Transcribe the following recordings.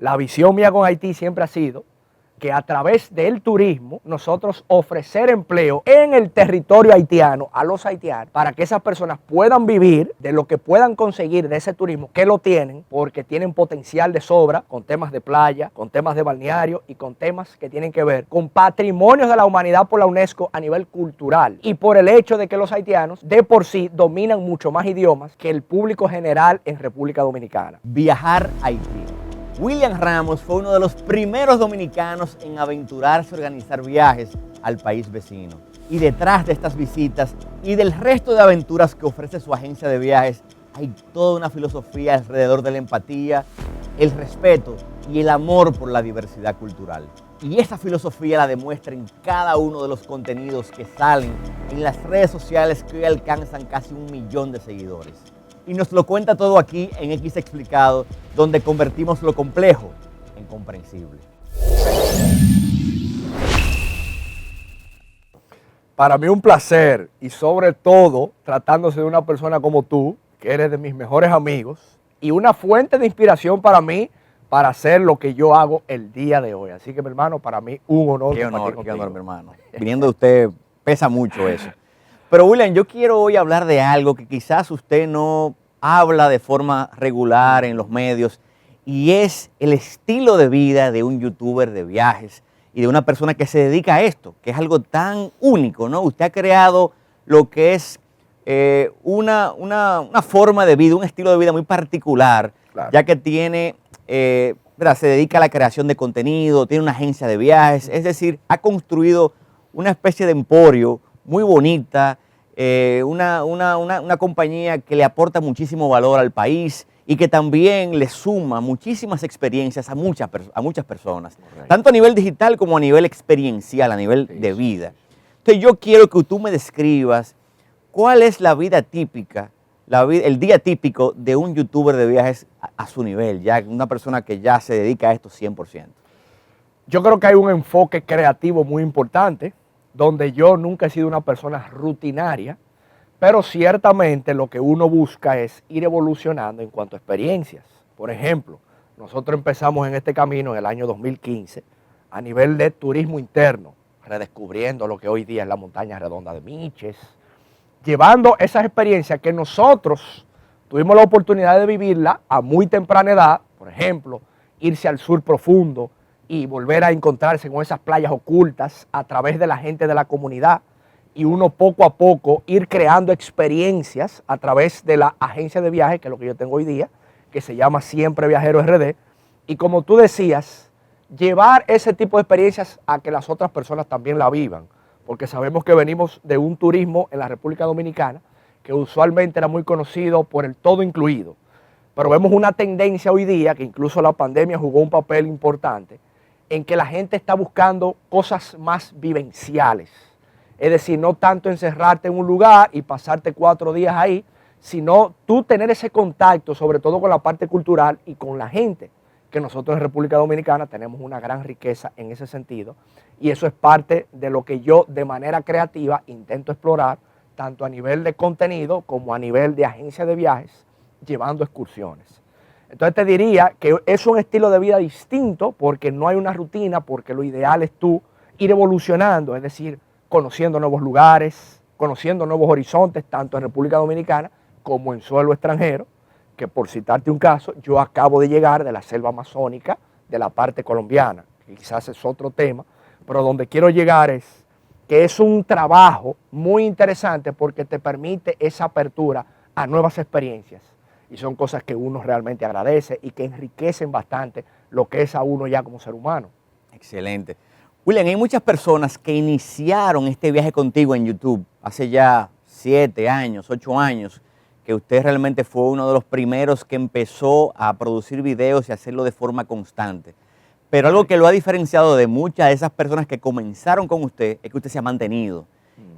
La visión mía con Haití siempre ha sido que a través del turismo nosotros ofrecer empleo en el territorio haitiano a los haitianos para que esas personas puedan vivir de lo que puedan conseguir de ese turismo, que lo tienen porque tienen potencial de sobra con temas de playa, con temas de balneario y con temas que tienen que ver con patrimonios de la humanidad por la UNESCO a nivel cultural y por el hecho de que los haitianos de por sí dominan mucho más idiomas que el público general en República Dominicana. Viajar a Haití. William Ramos fue uno de los primeros dominicanos en aventurarse a organizar viajes al país vecino. Y detrás de estas visitas y del resto de aventuras que ofrece su agencia de viajes, hay toda una filosofía alrededor de la empatía, el respeto y el amor por la diversidad cultural. Y esa filosofía la demuestra en cada uno de los contenidos que salen en las redes sociales que hoy alcanzan casi 1 millón de seguidores. Y nos lo cuenta todo aquí en X Explicado, donde convertimos lo complejo en comprensible. Para mí un placer y sobre todo tratándose de una persona como tú, que eres de mis mejores amigos y una fuente de inspiración para mí para hacer lo que yo hago el día de hoy. Así que mi hermano, para mí un honor. Qué honor, mi hermano. Viniendo de usted pesa mucho eso. Pero William, yo quiero hoy hablar de algo que quizás usted no habla de forma regular en los medios y es el estilo de vida de un youtuber de viajes y de una persona que se dedica a esto, que es algo tan único, ¿no? Usted ha creado lo que es una forma de vida, un estilo de vida muy particular, claro, ya que tiene, se dedica a la creación de contenido, tiene una agencia de viajes, es decir, ha construido una especie de emporio muy bonita, una compañía que le aporta muchísimo valor al país y que también le suma muchísimas experiencias a muchas personas, correcto, tanto a nivel digital como a nivel experiencial, a nivel de vida. Entonces yo quiero que tú me describas cuál es la vida típica, el día típico de un youtuber de viajes a su nivel, ya una persona que ya se dedica a esto 100%. Yo creo que hay un enfoque creativo muy importante, donde yo nunca he sido una persona rutinaria, pero ciertamente lo que uno busca es ir evolucionando en cuanto a experiencias. Por ejemplo, nosotros empezamos en este camino en el año 2015 a nivel de turismo interno, redescubriendo lo que hoy día es la montaña redonda de Miches, llevando esas experiencias que nosotros tuvimos la oportunidad de vivirla a muy temprana edad, por ejemplo, irse al sur profundo y volver a encontrarse con esas playas ocultas a través de la gente de la comunidad y uno poco a poco ir creando experiencias a través de la agencia de viajes, que es lo que yo tengo hoy día, que se llama Siempre Viajero RD, y como tú decías, llevar ese tipo de experiencias a que las otras personas también la vivan, porque sabemos que venimos de un turismo en la República Dominicana que usualmente era muy conocido por el todo incluido, pero vemos una tendencia hoy día, que incluso la pandemia jugó un papel importante, en que la gente está buscando cosas más vivenciales. Es decir, no tanto encerrarte en un lugar y pasarte 4 días ahí, sino tú tener ese contacto, sobre todo con la parte cultural y con la gente, que nosotros en República Dominicana tenemos una gran riqueza en ese sentido. Y eso es parte de lo que yo de manera creativa intento explorar, tanto a nivel de contenido como a nivel de agencia de viajes, llevando excursiones. Entonces te diría que es un estilo de vida distinto porque no hay una rutina, porque lo ideal es tú ir evolucionando, es decir, conociendo nuevos lugares, conociendo nuevos horizontes, tanto en República Dominicana como en suelo extranjero, que por citarte un caso, yo acabo de llegar de la selva amazónica, de la parte colombiana, que quizás es otro tema, pero donde quiero llegar es que es un trabajo muy interesante porque te permite esa apertura a nuevas experiencias. Y son cosas que uno realmente agradece y que enriquecen bastante lo que es a uno ya como ser humano. Excelente. William, hay muchas personas que iniciaron este viaje contigo en YouTube hace ya 7 años, 8 años, que usted realmente fue uno de los primeros que empezó a producir videos y hacerlo de forma constante. Pero algo que lo ha diferenciado de muchas de esas personas que comenzaron con usted es que usted se ha mantenido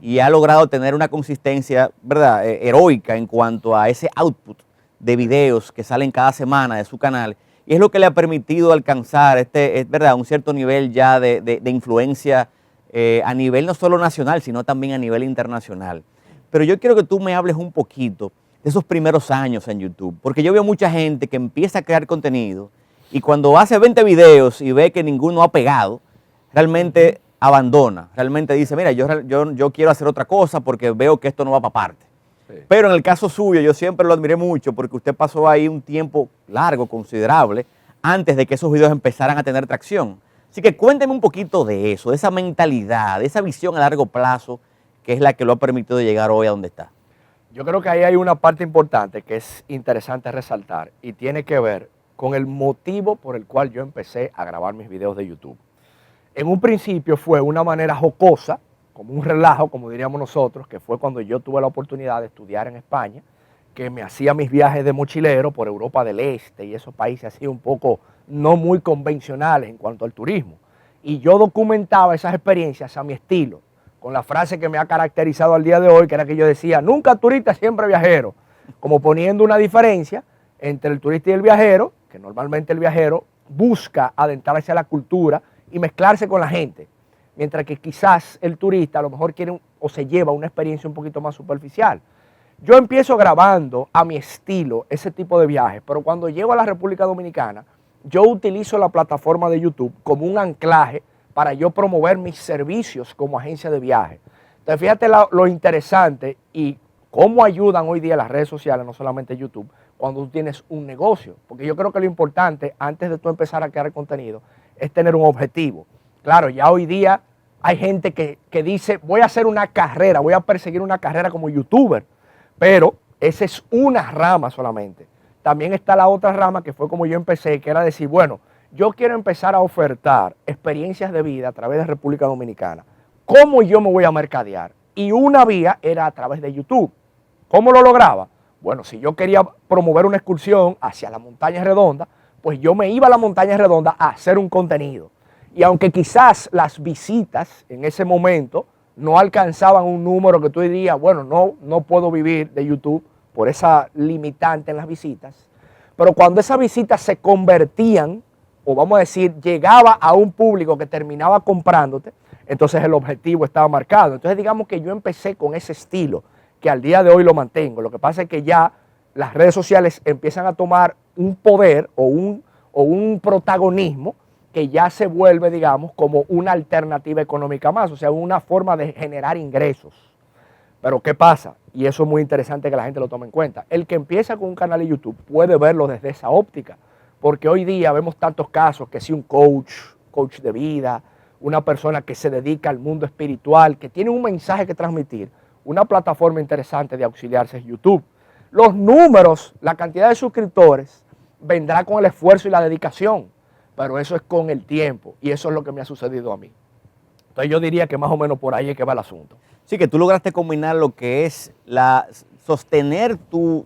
y ha logrado tener una consistencia, ¿verdad?, heroica en cuanto a ese output de videos que salen cada semana de su canal, y es lo que le ha permitido alcanzar ¿verdad?, un cierto nivel ya de influencia a nivel no solo nacional, sino también a nivel internacional. Pero yo quiero que tú me hables un poquito de esos primeros años en YouTube, porque yo veo mucha gente que empieza a crear contenido y cuando hace 20 videos y ve que ninguno ha pegado, realmente abandona, realmente dice, mira, yo quiero hacer otra cosa porque veo que esto no va para parte. Sí. Pero en el caso suyo, yo siempre lo admiré mucho porque usted pasó ahí un tiempo largo, considerable, antes de que esos videos empezaran a tener tracción. Así que cuénteme un poquito de eso, de esa mentalidad, de esa visión a largo plazo, que es la que lo ha permitido llegar hoy a donde está. Yo creo que ahí hay una parte importante que es interesante resaltar y tiene que ver con el motivo por el cual yo empecé a grabar mis videos de YouTube. En un principio fue una manera jocosa, como un relajo, como diríamos nosotros, que fue cuando yo tuve la oportunidad de estudiar en España, que me hacía mis viajes de mochilero por Europa del Este y esos países así un poco no muy convencionales en cuanto al turismo. Y yo documentaba esas experiencias a mi estilo, con la frase que me ha caracterizado al día de hoy, que era que yo decía, nunca turista, siempre viajero, como poniendo una diferencia entre el turista y el viajero, que normalmente el viajero busca adentrarse a la cultura y mezclarse con la gente, mientras que quizás el turista a lo mejor quiere o se lleva una experiencia un poquito más superficial. Yo empiezo grabando a mi estilo ese tipo de viajes, pero cuando llego a la República Dominicana, yo utilizo la plataforma de YouTube como un anclaje para yo promover mis servicios como agencia de viaje. Entonces, fíjate lo interesante y cómo ayudan hoy día las redes sociales, no solamente YouTube, cuando tú tienes un negocio. Porque yo creo que lo importante, antes de tú empezar a crear contenido, es tener un objetivo. Claro, ya hoy día hay gente que dice, voy a hacer una carrera, voy a perseguir una carrera como youtuber, pero esa es una rama solamente. También está la otra rama que fue como yo empecé, que era decir, bueno, yo quiero empezar a ofertar experiencias de vida a través de República Dominicana. ¿Cómo yo me voy a mercadear? Y una vía era a través de YouTube. ¿Cómo lo lograba? Bueno, si yo quería promover una excursión hacia la Montaña Redonda, pues yo me iba a la Montaña Redonda a hacer un contenido. Y aunque quizás las visitas en ese momento no alcanzaban un número que tú dirías, bueno, no puedo vivir de YouTube por esa limitante en las visitas, pero cuando esas visitas se convertían, o vamos a decir, llegaba a un público que terminaba comprándote, entonces el objetivo estaba marcado. Entonces digamos que yo empecé con ese estilo, que al día de hoy lo mantengo. Lo que pasa es que ya las redes sociales empiezan a tomar un poder o un protagonismo que ya se vuelve, digamos, como una alternativa económica más, o sea, una forma de generar ingresos. Pero ¿qué pasa? Y eso es muy interesante que la gente lo tome en cuenta. El que empieza con un canal de YouTube puede verlo desde esa óptica, porque hoy día vemos tantos casos que si un coach de vida, una persona que se dedica al mundo espiritual, que tiene un mensaje que transmitir, una plataforma interesante de auxiliarse es YouTube. Los números, la cantidad de suscriptores, vendrá con el esfuerzo y la dedicación, pero eso es con el tiempo y eso es lo que me ha sucedido a mí. Entonces yo diría que más o menos por ahí es que va el asunto. Sí, que tú lograste combinar lo que es sostener tu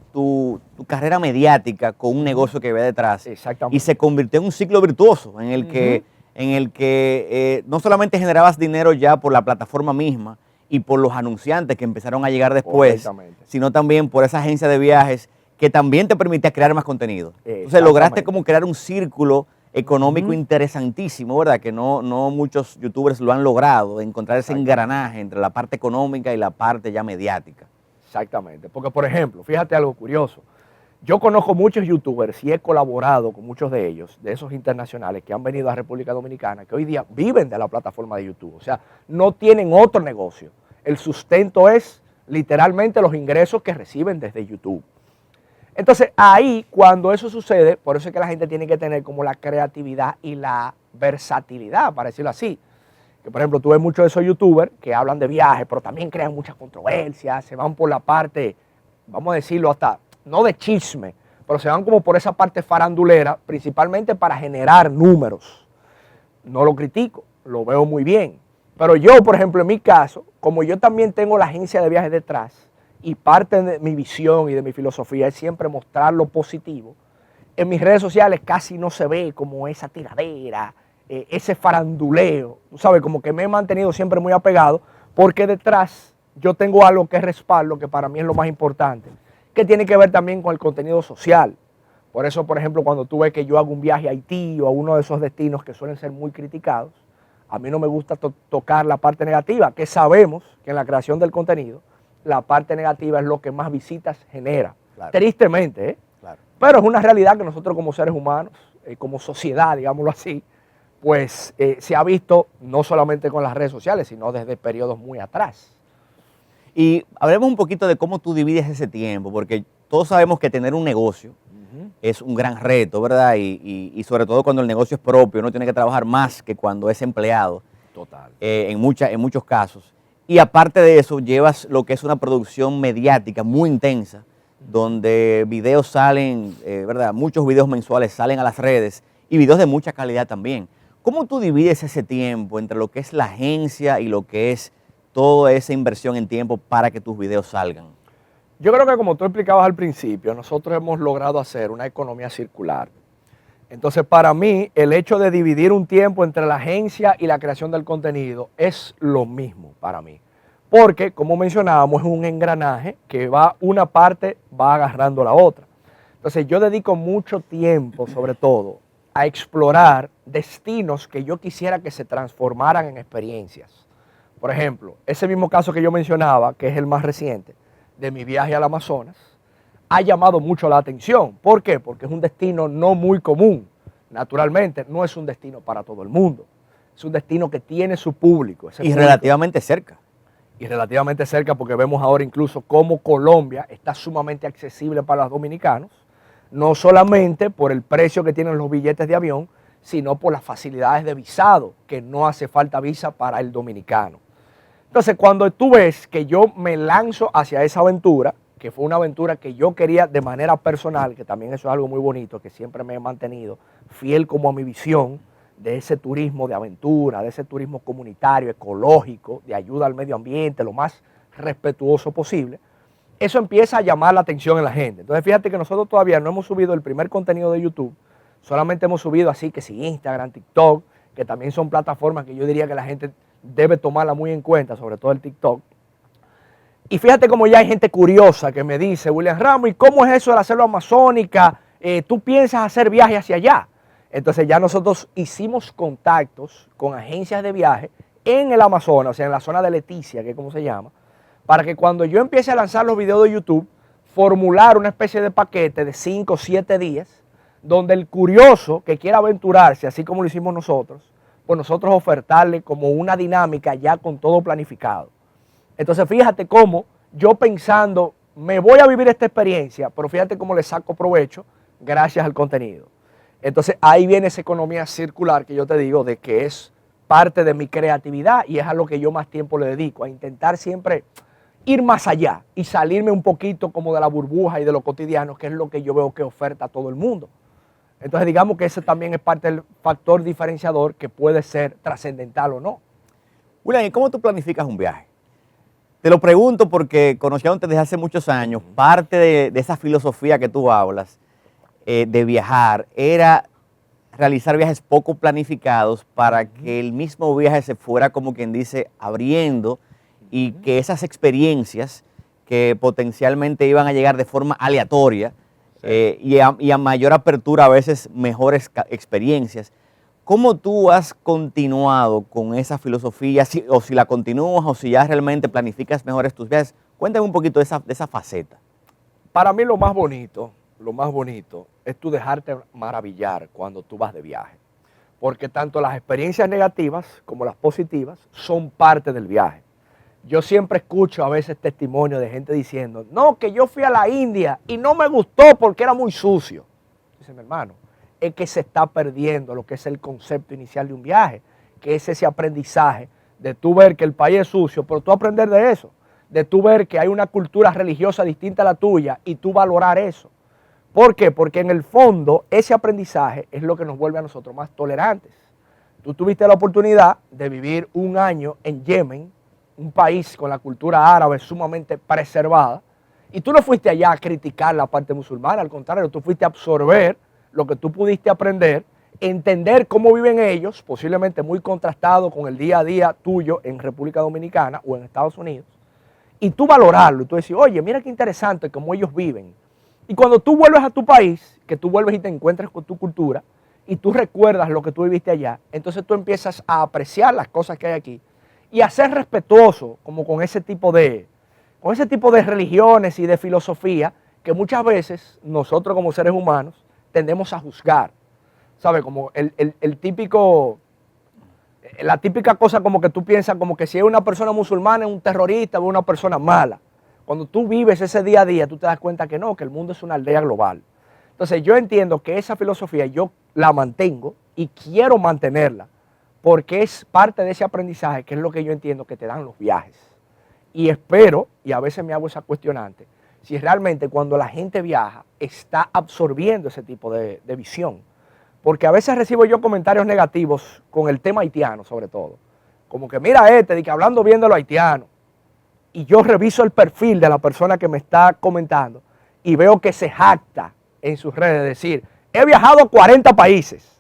carrera mediática con un negocio que ve detrás. Exactamente. Y se convirtió en un ciclo virtuoso en el que no solamente generabas dinero ya por la plataforma misma y por los anunciantes que empezaron a llegar después, sino también por esa agencia de viajes que también te permitía crear más contenido. Entonces lograste como crear un círculo económico interesantísimo, ¿verdad? Que no muchos youtubers lo han logrado, encontrar ese engranaje entre la parte económica y la parte ya mediática. Exactamente, porque por ejemplo, fíjate algo curioso, yo conozco muchos youtubers y he colaborado con muchos de ellos, de esos internacionales que han venido a República Dominicana, que hoy día viven de la plataforma de YouTube, o sea, no tienen otro negocio, el sustento es literalmente los ingresos que reciben desde YouTube. Entonces ahí cuando eso sucede, por eso es que la gente tiene que tener como la creatividad y la versatilidad, para decirlo así. Que por ejemplo tú ves muchos de esos youtubers que hablan de viajes, pero también crean muchas controversias, se van por la parte, vamos a decirlo hasta, no de chisme, pero se van como por esa parte farandulera, principalmente para generar números. No lo critico, lo veo muy bien. Pero yo, por ejemplo, en mi caso, como yo también tengo la agencia de viajes detrás, y parte de mi visión y de mi filosofía es siempre mostrar lo positivo, en mis redes sociales casi no se ve como esa tiradera, ese faranduleo, tú sabes, como que me he mantenido siempre muy apegado, porque detrás yo tengo algo que es respaldo, que para mí es lo más importante, que tiene que ver también con el contenido social. Por eso, por ejemplo, cuando tú ves que yo hago un viaje a Haití o a uno de esos destinos que suelen ser muy criticados, a mí no me gusta tocar la parte negativa, que sabemos que en la creación del contenido, la parte negativa es lo que más visitas genera. Claro. Tristemente, ¿eh? Claro. Pero es una realidad que nosotros como seres humanos como sociedad, digámoslo así, pues se ha visto no solamente con las redes sociales, sino desde periodos muy atrás. Y hablemos un poquito de cómo tú divides ese tiempo, porque todos sabemos que tener un negocio es un gran reto, ¿verdad? Y sobre todo cuando el negocio es propio, uno tiene que trabajar más que cuando es empleado. Total. En muchos casos. Y aparte de eso, llevas lo que es una producción mediática muy intensa, donde videos salen, ¿verdad? Muchos videos mensuales salen a las redes y videos de mucha calidad también. ¿Cómo tú divides ese tiempo entre lo que es la agencia y lo que es toda esa inversión en tiempo para que tus videos salgan? Yo creo que como tú explicabas al principio, nosotros hemos logrado hacer una economía circular. Entonces, para mí, el hecho de dividir un tiempo entre la agencia y la creación del contenido es lo mismo para mí. Porque, como mencionábamos, es un engranaje que una parte va agarrando la otra. Entonces, yo dedico mucho tiempo, sobre todo, a explorar destinos que yo quisiera que se transformaran en experiencias. Por ejemplo, ese mismo caso que yo mencionaba, que es el más reciente, de mi viaje al Amazonas, ha llamado mucho la atención. ¿Por qué? Porque es un destino no muy común. Naturalmente, no es un destino para todo el mundo. Es un destino que tiene su público. Y relativamente cerca. Y relativamente cerca, porque vemos ahora incluso cómo Colombia está sumamente accesible para los dominicanos, no solamente por el precio que tienen los billetes de avión, sino por las facilidades de visado, que no hace falta visa para el dominicano. Entonces, cuando tú ves que yo me lanzo hacia esa aventura, que fue una aventura que yo quería de manera personal, que también eso es algo muy bonito, que siempre me he mantenido fiel como a mi visión de ese turismo de aventura, de ese turismo comunitario, ecológico, de ayuda al medio ambiente, lo más respetuoso posible, eso empieza a llamar la atención en la gente. Entonces, fíjate que nosotros todavía no hemos subido el primer contenido de YouTube, solamente hemos subido así que sí, Instagram, TikTok, que también son plataformas que yo diría que la gente debe tomarla muy en cuenta, sobre todo el TikTok. Y fíjate cómo ya hay gente curiosa que me dice, William Ramos, ¿y cómo es eso de la selva amazónica? ¿Tú piensas hacer viajes hacia allá? Entonces ya nosotros hicimos contactos con agencias de viaje en el Amazonas, o sea, en la zona de Leticia, que es como se llama, para que cuando yo empiece a lanzar los videos de YouTube, formular una especie de paquete de 5 o 7 días, donde el curioso que quiera aventurarse, así como lo hicimos nosotros, pues nosotros ofertarle como una dinámica ya con todo planificado. Entonces fíjate cómo yo pensando, me voy a vivir esta experiencia, pero fíjate cómo le saco provecho gracias al contenido. Entonces ahí viene esa economía circular que yo te digo de que es parte de mi creatividad y es a lo que yo más tiempo le dedico, a intentar siempre ir más allá y salirme un poquito como de la burbuja y de lo cotidiano, que es lo que yo veo que oferta a todo el mundo. Entonces digamos que ese también es parte del factor diferenciador que puede ser trascendental o no. William, ¿y cómo tú planificas un viaje? Te lo pregunto porque conociéndote desde hace muchos años, parte de esa filosofía que tú hablas de viajar era realizar viajes poco planificados para que el mismo viaje se fuera, como quien dice, abriendo y que esas experiencias que potencialmente iban a llegar de forma aleatoria y a mayor apertura, a veces mejores experiencias. ¿Cómo tú has continuado con esa filosofía? O si la continúas o si ya realmente planificas mejores tus viajes. Cuéntame un poquito de esa faceta. Para mí lo más bonito es tú dejarte maravillar cuando tú vas de viaje. Porque tanto las experiencias negativas como las positivas son parte del viaje. Yo siempre escucho a veces testimonios de gente diciendo, no, que yo fui a la India y no me gustó porque era muy sucio. Dice mi hermano, es que se está perdiendo lo que es el concepto inicial de un viaje, que es ese aprendizaje de tú ver que el país es sucio, pero tú aprender de eso, de tú ver que hay una cultura religiosa distinta a la tuya y tú valorar eso. ¿Por qué? Porque en el fondo ese aprendizaje es lo que nos vuelve a nosotros más tolerantes. Tú tuviste la oportunidad de vivir un año en Yemen, un país con la cultura árabe sumamente preservada, y tú no fuiste allá a criticar la parte musulmana, al contrario, tú fuiste a absorber lo que tú pudiste aprender, entender cómo viven ellos, posiblemente muy contrastado con el día a día tuyo en República Dominicana o en Estados Unidos, y tú valorarlo, y tú decir, oye, mira qué interesante cómo ellos viven. Y cuando tú vuelves a tu país, que tú vuelves y te encuentras con tu cultura, y tú recuerdas lo que tú viviste allá, entonces tú empiezas a apreciar las cosas que hay aquí, y a ser respetuoso como con ese tipo de religiones y de filosofía que muchas veces nosotros como seres humanos tendemos a juzgar. ¿sabes? Como el típico, la típica cosa como que tú piensas como que si es una persona musulmana es un terrorista o una persona mala. Cuando tú vives ese día a día, tú te das cuenta que no, que el mundo es una aldea global. Entonces yo entiendo que esa filosofía yo la mantengo y quiero mantenerla porque es parte de ese aprendizaje que es lo que yo entiendo que te dan los viajes. Y espero, y a veces me hago esa cuestionante, si realmente cuando la gente viaja está absorbiendo ese tipo de visión. Porque a veces recibo yo comentarios negativos con el tema haitiano sobre todo. Como que mira de que hablando bien de los haitianos. Y yo reviso el perfil de la persona que me está comentando y veo que se jacta en sus redes de decir, he viajado a 40 países.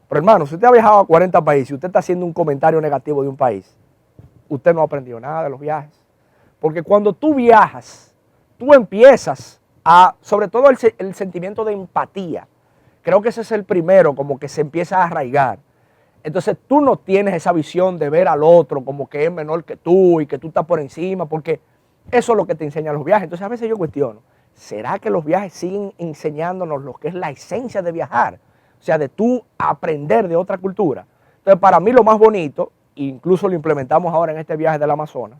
Pero hermano, si usted ha viajado a 40 países y usted está haciendo un comentario negativo de un país, usted no ha aprendido nada de los viajes. Porque cuando tú viajas, tú empiezas a, sobre todo el sentimiento de empatía. Creo que ese es el primero, como que se empieza a arraigar. Entonces tú no tienes esa visión de ver al otro como que es menor que tú y que tú estás por encima, porque eso es lo que te enseñan los viajes. Entonces a veces yo cuestiono, ¿será que los viajes siguen enseñándonos lo que es la esencia de viajar? O sea, de tú aprender de otra cultura. Entonces para mí lo más bonito, incluso lo implementamos ahora en este viaje del Amazonas,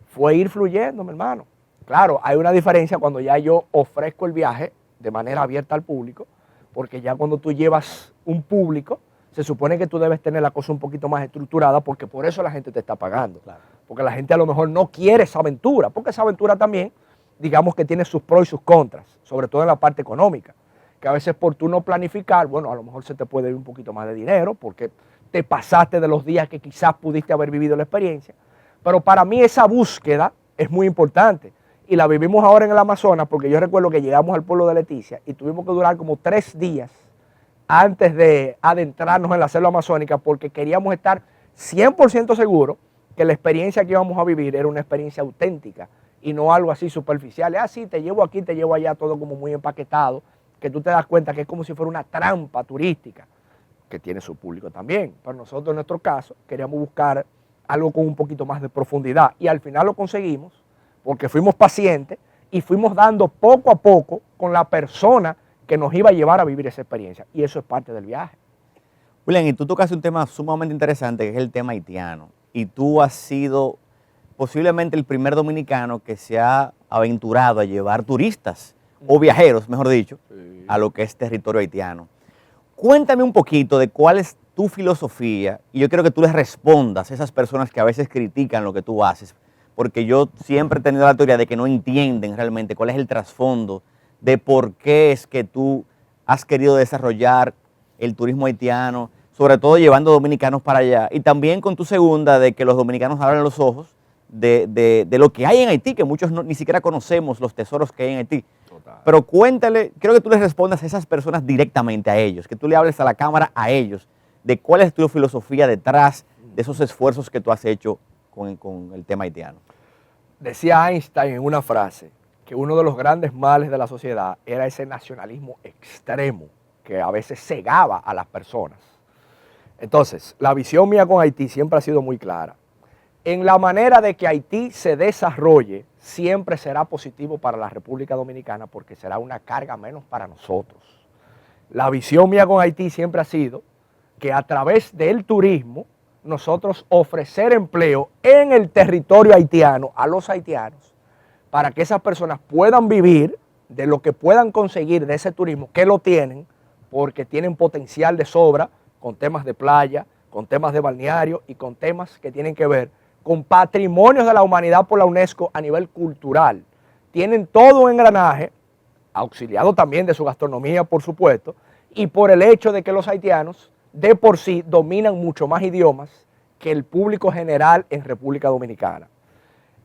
fue ir fluyendo, mi hermano. Claro, hay una diferencia cuando ya yo ofrezco el viaje de manera abierta al público, porque ya cuando tú llevas un público, se supone que tú debes tener la cosa un poquito más estructurada porque por eso la gente te está pagando. Claro. Porque la gente a lo mejor no quiere esa aventura, porque esa aventura también, digamos que tiene sus pros y sus contras, sobre todo en la parte económica, que a veces por tú no planificar, bueno, a lo mejor se te puede ir un poquito más de dinero porque te pasaste de los días que quizás pudiste haber vivido la experiencia, pero para mí esa búsqueda es muy importante y la vivimos ahora en el Amazonas porque yo recuerdo que llegamos al pueblo de Leticia y tuvimos que durar como 3 días antes de adentrarnos en la selva amazónica porque queríamos estar 100% seguros que la experiencia que íbamos a vivir era una experiencia auténtica y no algo así superficial. Es así, te llevo aquí, te llevo allá, todo como muy empaquetado, que tú te das cuenta que es como si fuera una trampa turística, que tiene su público también. Pero nosotros en nuestro caso queríamos buscar algo con un poquito más de profundidad y al final lo conseguimos porque fuimos pacientes y fuimos dando poco a poco con la persona que nos iba a llevar a vivir esa experiencia. Y eso es parte del viaje. William, y tú tocaste un tema sumamente interesante, que es el tema haitiano. Y tú has sido posiblemente el primer dominicano que se ha aventurado a llevar turistas, o viajeros, mejor dicho, sí, a lo que es territorio haitiano. Cuéntame un poquito de cuál es tu filosofía, y yo quiero que tú les respondas a esas personas que a veces critican lo que tú haces, porque yo siempre he tenido la teoría de que no entienden realmente cuál es el trasfondo de por qué es que tú has querido desarrollar el turismo haitiano, sobre todo llevando dominicanos para allá, y también con tu segunda de que los dominicanos abran los ojos de lo que hay en Haití, que muchos ni siquiera conocemos los tesoros que hay en Haití. Total. Pero cuéntale, quiero que tú les respondas a esas personas directamente a ellos, que tú le hables a la cámara a ellos, de cuál es tu filosofía detrás de esos esfuerzos que tú has hecho con el tema haitiano. Decía Einstein en una frase, que uno de los grandes males de la sociedad era ese nacionalismo extremo que a veces cegaba a las personas. Entonces, la visión mía con Haití siempre ha sido muy clara. En la manera de que Haití se desarrolle, siempre será positivo para la República Dominicana porque será una carga menos para nosotros. La visión mía con Haití siempre ha sido que a través del turismo, nosotros ofrecer empleo en el territorio haitiano a los haitianos, para que esas personas puedan vivir de lo que puedan conseguir de ese turismo, que lo tienen, porque tienen potencial de sobra con temas de playa, con temas de balneario y con temas que tienen que ver con patrimonios de la humanidad por la UNESCO a nivel cultural. Tienen todo un engranaje, auxiliado también de su gastronomía, por supuesto, y por el hecho de que los haitianos de por sí dominan mucho más idiomas que el público general en República Dominicana.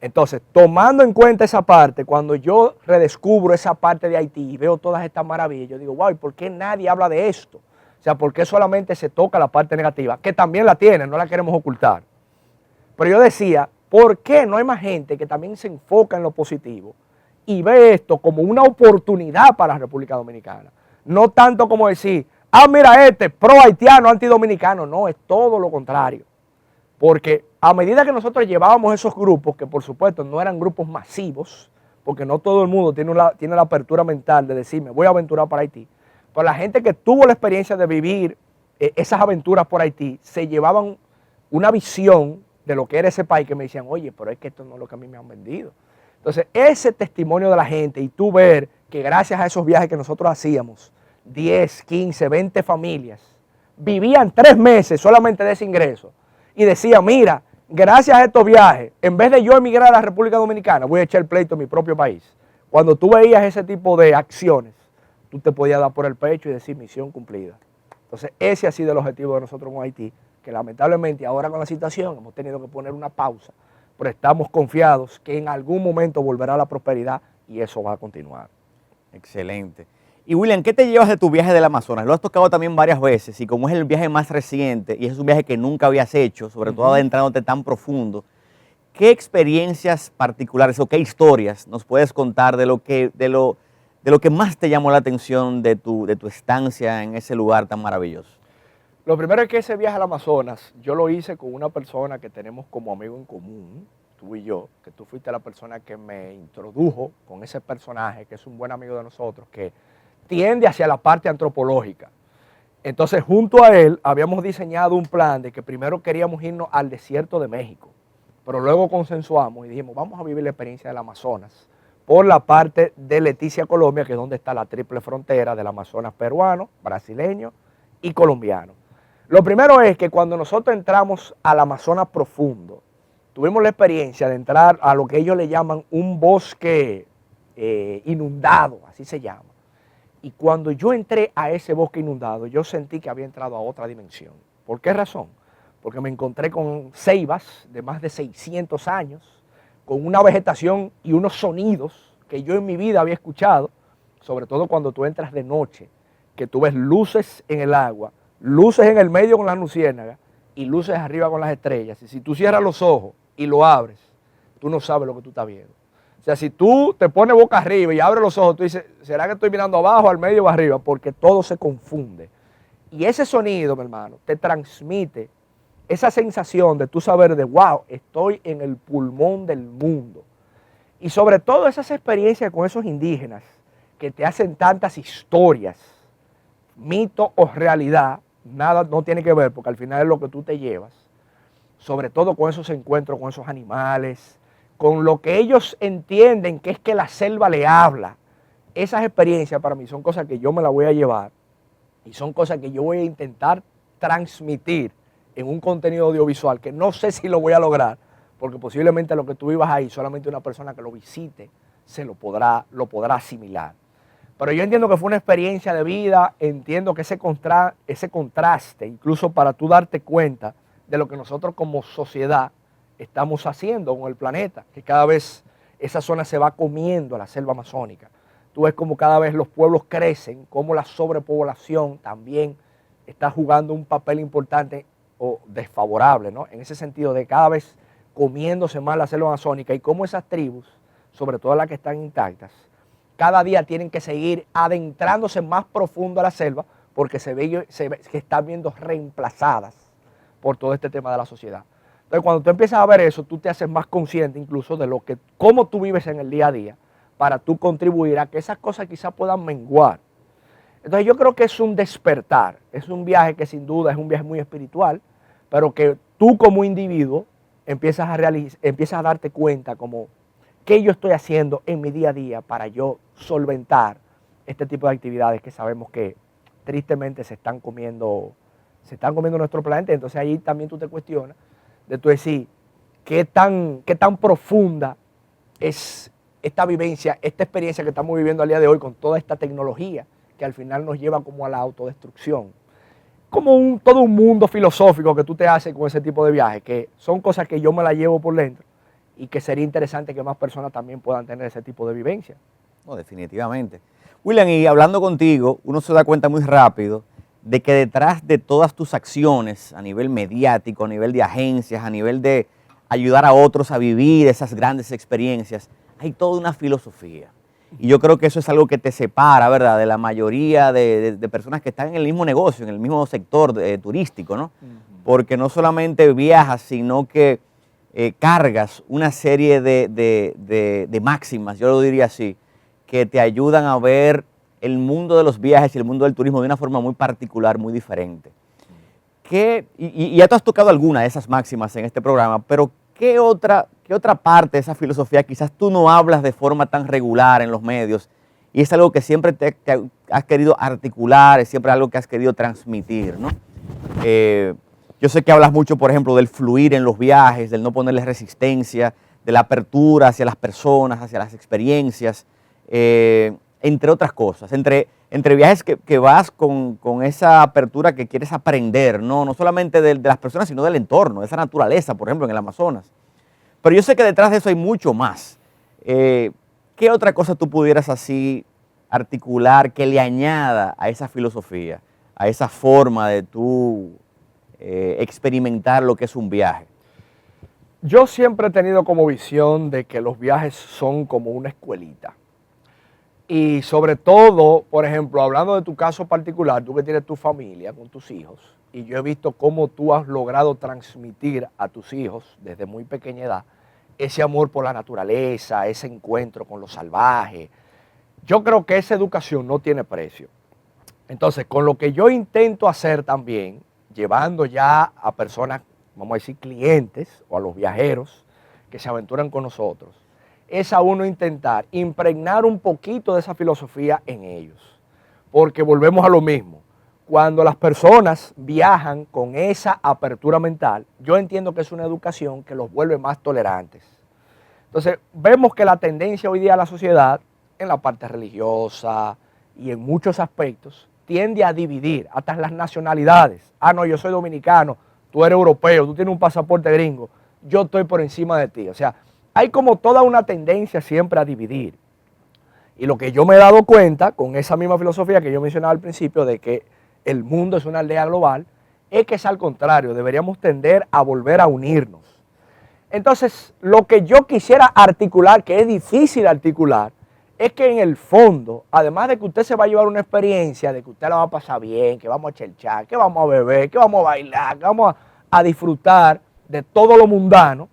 Entonces, tomando en cuenta esa parte, cuando yo redescubro esa parte de Haití y veo todas estas maravillas, yo digo, wow, ¿y por qué nadie habla de esto? O sea, ¿por qué solamente se toca la parte negativa? Que también la tienen, no la queremos ocultar. Pero yo decía, ¿por qué no hay más gente que también se enfoca en lo positivo y ve esto como una oportunidad para la República Dominicana? No tanto como decir, mira pro haitiano, antidominicano. No, es todo lo contrario. Porque a medida que nosotros llevábamos esos grupos, que por supuesto no eran grupos masivos, porque no todo el mundo tiene la apertura mental de decir, me voy a aventurar para Haití, pero la gente que tuvo la experiencia de vivir esas aventuras por Haití, se llevaban una visión de lo que era ese país, que me decían, oye, pero es que esto no es lo que a mí me han vendido. Entonces, ese testimonio de la gente y tú ver que gracias a esos viajes que nosotros hacíamos, 10, 15, 20 familias, vivían 3 meses solamente de ese ingreso y decían, mira, gracias a estos viajes, en vez de yo emigrar a la República Dominicana, voy a echar el pleito en mi propio país. Cuando tú veías ese tipo de acciones, tú te podías dar por el pecho y decir misión cumplida. Entonces, ese ha sido el objetivo de nosotros con Haití, que lamentablemente ahora con la situación hemos tenido que poner una pausa, pero estamos confiados que en algún momento volverá la prosperidad y eso va a continuar. Excelente. Y William, ¿qué te llevas de tu viaje del Amazonas? Lo has tocado también varias veces y como es el viaje más reciente y es un viaje que nunca habías hecho, sobre todo adentrándote tan profundo, ¿qué experiencias particulares o qué historias nos puedes contar de lo que más te llamó la atención de tu estancia en ese lugar tan maravilloso? Lo primero es que ese viaje al Amazonas, yo lo hice con una persona que tenemos como amigo en común, tú y yo, que tú fuiste la persona que me introdujo con ese personaje, que es un buen amigo de nosotros, que tiende hacia la parte antropológica. Entonces, junto a él, habíamos diseñado un plan de que primero queríamos irnos al desierto de México, pero luego consensuamos y dijimos, vamos a vivir la experiencia del Amazonas por la parte de Leticia, Colombia, que es donde está la triple frontera del Amazonas peruano, brasileño y colombiano. Lo primero es que cuando nosotros entramos al Amazonas profundo, tuvimos la experiencia de entrar a lo que ellos le llaman un bosque inundado, así se llama. Y cuando yo entré a ese bosque inundado, yo sentí que había entrado a otra dimensión. ¿Por qué razón? Porque me encontré con ceibas de más de 600 años, con una vegetación y unos sonidos que yo en mi vida había escuchado, sobre todo cuando tú entras de noche, que tú ves luces en el agua, luces en el medio con las luciérnagas y luces arriba con las estrellas. Y si tú cierras los ojos y lo abres, tú no sabes lo que tú estás viendo. O sea, si tú te pones boca arriba y abres los ojos, tú dices, ¿será que estoy mirando abajo, al medio o arriba? Porque todo se confunde. Y ese sonido, mi hermano, te transmite esa sensación de tú saber de, wow, estoy en el pulmón del mundo. Y sobre todo esas experiencias con esos indígenas que te hacen tantas historias, mito o realidad, nada no tiene que ver, porque al final es lo que tú te llevas, sobre todo con esos encuentros con esos animales, con lo que ellos entienden que es que la selva le habla. Esas experiencias para mí son cosas que yo me las voy a llevar y son cosas que yo voy a intentar transmitir en un contenido audiovisual que no sé si lo voy a lograr, porque posiblemente lo que tú vivas ahí, solamente una persona que lo visite lo podrá asimilar. Pero yo entiendo que fue una experiencia de vida, entiendo que ese contraste, incluso para tú darte cuenta de lo que nosotros como sociedad estamos haciendo con el planeta, que cada vez esa zona se va comiendo a la selva amazónica. Tú ves como cada vez los pueblos crecen, como la sobrepoblación también está jugando un papel importante o desfavorable, ¿no? En ese sentido de cada vez comiéndose más la selva amazónica y cómo esas tribus, sobre todo las que están intactas, cada día tienen que seguir adentrándose más profundo a la selva porque se ve que están viendo reemplazadas por todo este tema de la sociedad. Entonces, cuando tú empiezas a ver eso, tú te haces más consciente incluso de cómo tú vives en el día a día para tú contribuir a que esas cosas quizás puedan menguar. Entonces, yo creo que es un despertar, es un viaje que sin duda es un viaje muy espiritual, pero que tú como individuo empiezas a darte cuenta como qué yo estoy haciendo en mi día a día para yo solventar este tipo de actividades que sabemos que tristemente se están comiendo nuestro planeta. Entonces ahí también tú te cuestionas de tú decir qué tan profunda es esta vivencia, esta experiencia que estamos viviendo al día de hoy con toda esta tecnología que al final nos lleva como a la autodestrucción. Como todo un mundo filosófico que tú te haces con ese tipo de viajes, que son cosas que yo me las llevo por dentro y que sería interesante que más personas también puedan tener ese tipo de vivencia. No, definitivamente. William, y hablando contigo, uno se da cuenta muy rápido de que detrás de todas tus acciones a nivel mediático, a nivel de agencias, a nivel de ayudar a otros a vivir esas grandes experiencias, hay toda una filosofía. Y yo creo que eso es algo que te separa, ¿verdad?, de la mayoría de personas que están en el mismo negocio, en el mismo sector turístico, ¿no? Porque no solamente viajas, sino que cargas una serie de máximas, yo lo diría así, que te ayudan a ver el mundo de los viajes y el mundo del turismo de una forma muy particular, muy diferente. y ya tú has tocado alguna de esas máximas en este programa, pero qué otra parte de esa filosofía quizás tú no hablas de forma tan regular en los medios y es algo que siempre te has querido articular, es siempre algo que has querido transmitir, ¿no? Yo sé que hablas mucho, por ejemplo, del fluir en los viajes, del no ponerle resistencia, de la apertura hacia las personas, hacia las experiencias, entre otras cosas, entre viajes que vas con esa apertura que quieres aprender, no solamente de las personas, sino del entorno, de esa naturaleza, por ejemplo, en el Amazonas. Pero yo sé que detrás de eso hay mucho más. ¿Qué otra cosa tú pudieras así articular que le añada a esa filosofía, a esa forma de tú experimentar lo que es un viaje? Yo siempre he tenido como visión de que los viajes son como una escuelita. Y sobre todo, por ejemplo, hablando de tu caso particular, tú que tienes tu familia con tus hijos, y yo he visto cómo tú has logrado transmitir a tus hijos desde muy pequeña edad ese amor por la naturaleza, ese encuentro con lo salvaje. Yo creo que esa educación no tiene precio. Entonces, con lo que yo intento hacer también, llevando ya a personas, vamos a decir clientes o a los viajeros que se aventuran con nosotros, es a uno intentar impregnar un poquito de esa filosofía en ellos. Porque volvemos a lo mismo. Cuando las personas viajan con esa apertura mental, yo entiendo que es una educación que los vuelve más tolerantes. Entonces, vemos que la tendencia hoy día de la sociedad, en la parte religiosa y en muchos aspectos, tiende a dividir hasta las nacionalidades. Ah, no, yo soy dominicano, tú eres europeo, tú tienes un pasaporte gringo, yo estoy por encima de ti. O sea, hay como toda una tendencia siempre a dividir. Y lo que yo me he dado cuenta con esa misma filosofía que yo mencionaba al principio de que el mundo es una aldea global, es que es al contrario, deberíamos tender a volver a unirnos. Entonces, lo que yo quisiera articular, que es difícil articular, es que en el fondo, además de que usted se va a llevar una experiencia, de que usted la va a pasar bien, que vamos a chelchar, que vamos a beber, que vamos a bailar, que vamos a disfrutar de todo lo mundano,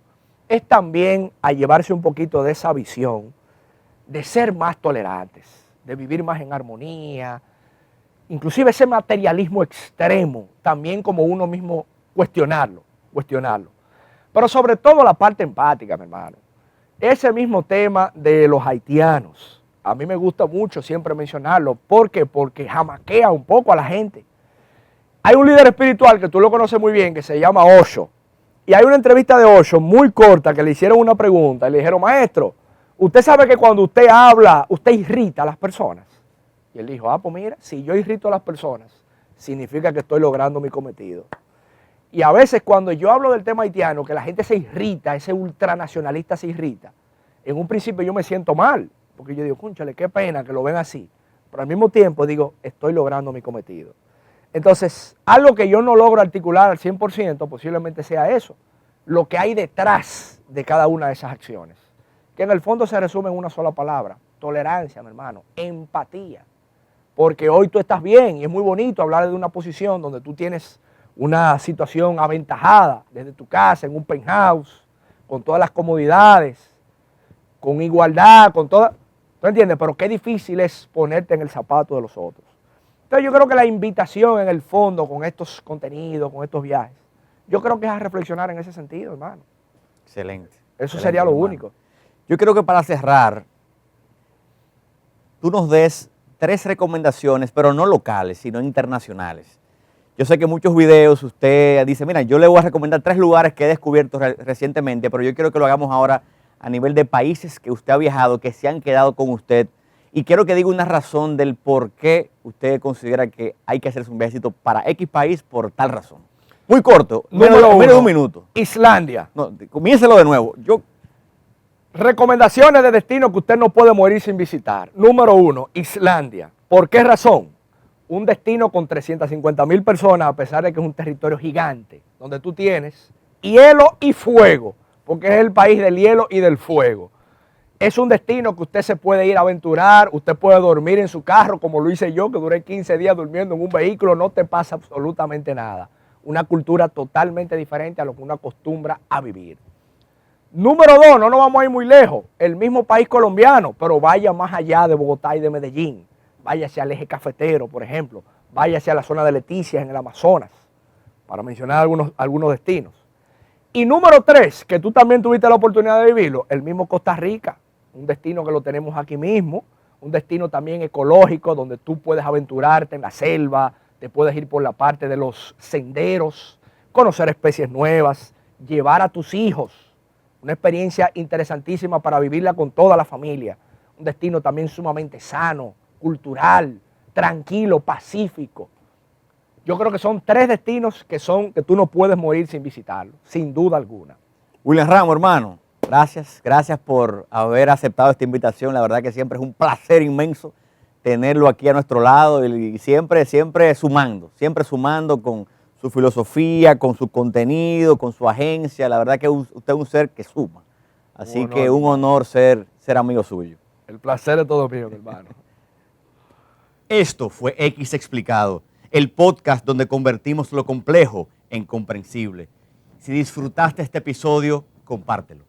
es también a llevarse un poquito de esa visión, de ser más tolerantes, de vivir más en armonía, inclusive ese materialismo extremo, también como uno mismo cuestionarlo. Pero sobre todo la parte empática, mi hermano. Ese mismo tema de los haitianos, a mí me gusta mucho siempre mencionarlo. ¿Por qué? Porque jamaquea un poco a la gente. Hay un líder espiritual que tú lo conoces muy bien, que se llama Osho. Y hay una entrevista de Osho muy corta que le hicieron una pregunta y le dijeron, maestro, usted sabe que cuando usted habla, usted irrita a las personas. Y él dijo, pues mira, si yo irrito a las personas, significa que estoy logrando mi cometido. Y a veces cuando yo hablo del tema haitiano, que la gente se irrita, ese ultranacionalista se irrita, en un principio yo me siento mal, porque yo digo, cónchale, qué pena que lo ven así. Pero al mismo tiempo digo, estoy logrando mi cometido. Entonces, algo que yo no logro articular al 100% posiblemente sea eso, lo que hay detrás de cada una de esas acciones, que en el fondo se resume en una sola palabra, tolerancia, mi hermano, empatía. Porque hoy tú estás bien y es muy bonito hablar de una posición donde tú tienes una situación aventajada desde tu casa, en un penthouse, con todas las comodidades, con igualdad, con toda... ¿Tú entiendes? Pero qué difícil es ponerte en el zapato de los otros. Entonces yo creo que la invitación en el fondo con estos contenidos, con estos viajes, yo creo que es a reflexionar en ese sentido, hermano. Excelente. Eso sería lo único. Yo creo que para cerrar, tú nos des 3 recomendaciones, pero no locales, sino internacionales. Yo sé que en muchos videos usted dice, mira, yo le voy a recomendar 3 lugares que he descubierto recientemente, pero yo quiero que lo hagamos ahora a nivel de países que usted ha viajado, que se han quedado con usted. Y quiero que diga una razón del por qué usted considera que hay que hacerse un viajecito para X país por tal razón. Muy corto, menos de un minuto. Islandia. No, comiéncelo de nuevo. Recomendaciones de destino que usted no puede morir sin visitar. Número 1, Islandia. ¿Por qué razón? Un destino con 350,000 personas, a pesar de que es un territorio gigante, donde tú tienes hielo y fuego, porque es el país del hielo y del fuego. Es un destino que usted se puede ir a aventurar, usted puede dormir en su carro, como lo hice yo, que duré 15 días durmiendo en un vehículo, no te pasa absolutamente nada. Una cultura totalmente diferente a lo que uno acostumbra a vivir. Número 2, no nos vamos a ir muy lejos, el mismo país colombiano, pero vaya más allá de Bogotá y de Medellín. Vaya hacia el eje cafetero, por ejemplo, vaya hacia la zona de Leticia en el Amazonas. para mencionar algunos destinos. Y número 3, que tú también tuviste la oportunidad de vivirlo, el mismo Costa Rica, un destino que lo tenemos aquí mismo, un destino también ecológico donde tú puedes aventurarte en la selva, te puedes ir por la parte de los senderos, conocer especies nuevas, llevar a tus hijos, una experiencia interesantísima para vivirla con toda la familia, un destino también sumamente sano, cultural, tranquilo, pacífico. Yo creo que son 3 destinos que tú no puedes morir sin visitarlos, sin duda alguna. William Ramos, hermano, gracias por haber aceptado esta invitación. La verdad que siempre es un placer inmenso tenerlo aquí a nuestro lado y siempre sumando con su filosofía, con su contenido, con su agencia. La verdad que usted es un ser que suma. Así que un honor ser amigo suyo. El placer es todo mío, mi hermano. Esto fue X Explicado, el podcast donde convertimos lo complejo en comprensible. Si disfrutaste este episodio, compártelo.